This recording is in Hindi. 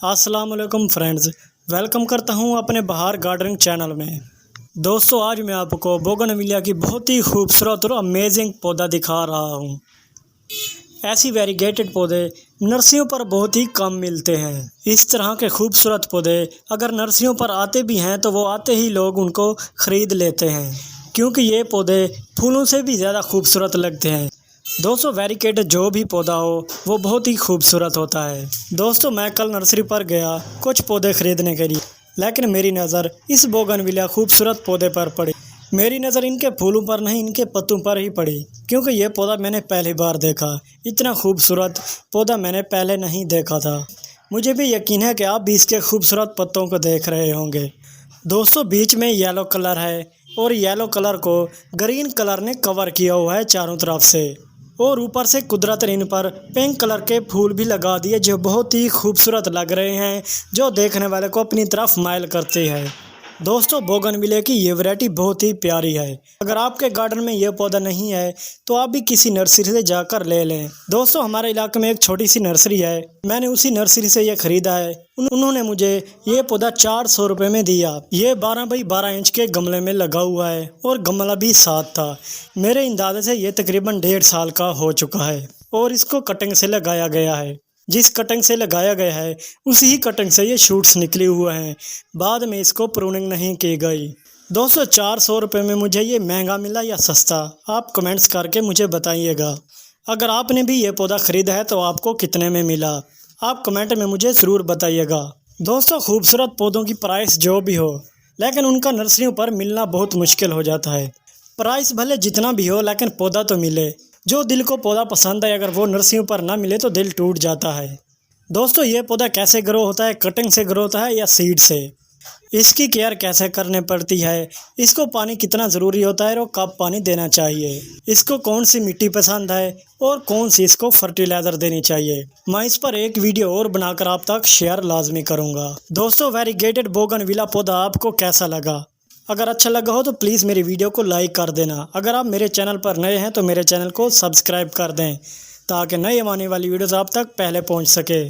अस्सलाम वालेकुम फ्रेंड्स, वेलकम करता हूं अपने बहार गार्डनिंग चैनल में। दोस्तों, आज मैं आपको बोगनविलिया की बहुत ही खूबसूरत और अमेजिंग पौधा दिखा रहा हूं। ऐसी वेरीगेटेड पौधे नर्सरियों पर बहुत ही कम मिलते हैं। इस तरह के खूबसूरत पौधे अगर नर्सरियों पर आते भी हैं तो वो आते ही लोग उनको ख़रीद लेते हैं, क्योंकि ये पौधे फूलों से भी ज़्यादा खूबसूरत लगते हैं। दोस्तों, वेरीगेटेड जो भी पौधा हो वो बहुत ही खूबसूरत होता है। दोस्तों, मैं कल नर्सरी पर गया कुछ पौधे खरीदने के लिए, लेकिन मेरी नज़र इस बोगनविलिया खूबसूरत पौधे पर पड़ी। मेरी नज़र इनके फूलों पर नहीं, इनके पत्तों पर ही पड़ी, क्योंकि ये पौधा मैंने पहली बार देखा। इतना खूबसूरत पौधा मैंने पहले नहीं देखा था। मुझे भी यकीन है कि आप भी इसके खूबसूरत पत्तों को देख रहे होंगे। दोस्तों, बीच में येलो कलर है और येलो कलर को ग्रीन कलर ने कवर किया हुआ है चारों तरफ से, और ऊपर से कुदरत ने इन पर पिंक कलर के फूल भी लगा दिए जो बहुत ही खूबसूरत लग रहे हैं, जो देखने वाले को अपनी तरफ माइल करते हैं। दोस्तों, बोगनविले की ये वैरायटी बहुत ही प्यारी है। अगर आपके गार्डन में ये पौधा नहीं है तो आप भी किसी नर्सरी से जाकर ले लें। दोस्तों, हमारे इलाके में एक छोटी सी नर्सरी है, मैंने उसी नर्सरी से ये खरीदा है। उन्होंने मुझे ये पौधा 400 रुपये में दिया। ये 12 बाई 12 इंच के गमले में लगा हुआ है और गमला भी साथ था। मेरे अंदाजे से ये तकरीबन 1.5 साल का हो चुका है और इसको कटिंग से लगाया गया है। जिस कटिंग से लगाया गया है उसी ही कटिंग से ये शूट्स निकले हुए हैं, बाद में इसको प्रूनिंग नहीं की गई। दोस्तों, 400 रुपये में मुझे ये महंगा मिला या सस्ता, आप कमेंट्स करके मुझे बताइएगा। अगर आपने भी ये पौधा ख़रीदा है तो आपको कितने में मिला, आप कमेंट में मुझे ज़रूर बताइएगा। दोस्तों, खूबसूरत पौधों की प्राइस जो भी हो, लेकिन उनका नर्सरियों पर मिलना बहुत मुश्किल हो जाता है। प्राइस भले जितना भी हो, लेकिन पौधा तो मिले। जो दिल को पौधा पसंद है, अगर वो नर्सरियों पर ना मिले तो दिल टूट जाता है। दोस्तों, ये पौधा कैसे ग्रो होता है, कटिंग से ग्रो होता है या सीड से, इसकी केयर कैसे करने पड़ती है, इसको पानी कितना ज़रूरी होता है और कब पानी देना चाहिए, इसको कौन सी मिट्टी पसंद है और कौन सी इसको फर्टिलाइज़र देनी चाहिए, मैं इस पर एक वीडियो और बनाकर आप तक शेयर लाजमी करूँगा। दोस्तों, वेरीगेटेड बोगनविला पौधा आपको कैसा लगा? अगर अच्छा लगा हो तो प्लीज़ मेरी वीडियो को लाइक कर देना। अगर आप मेरे चैनल पर नए हैं तो मेरे चैनल को सब्सक्राइब कर दें, ताकि नई आने वाली वीडियोज़ आप तक पहले पहुंच सके।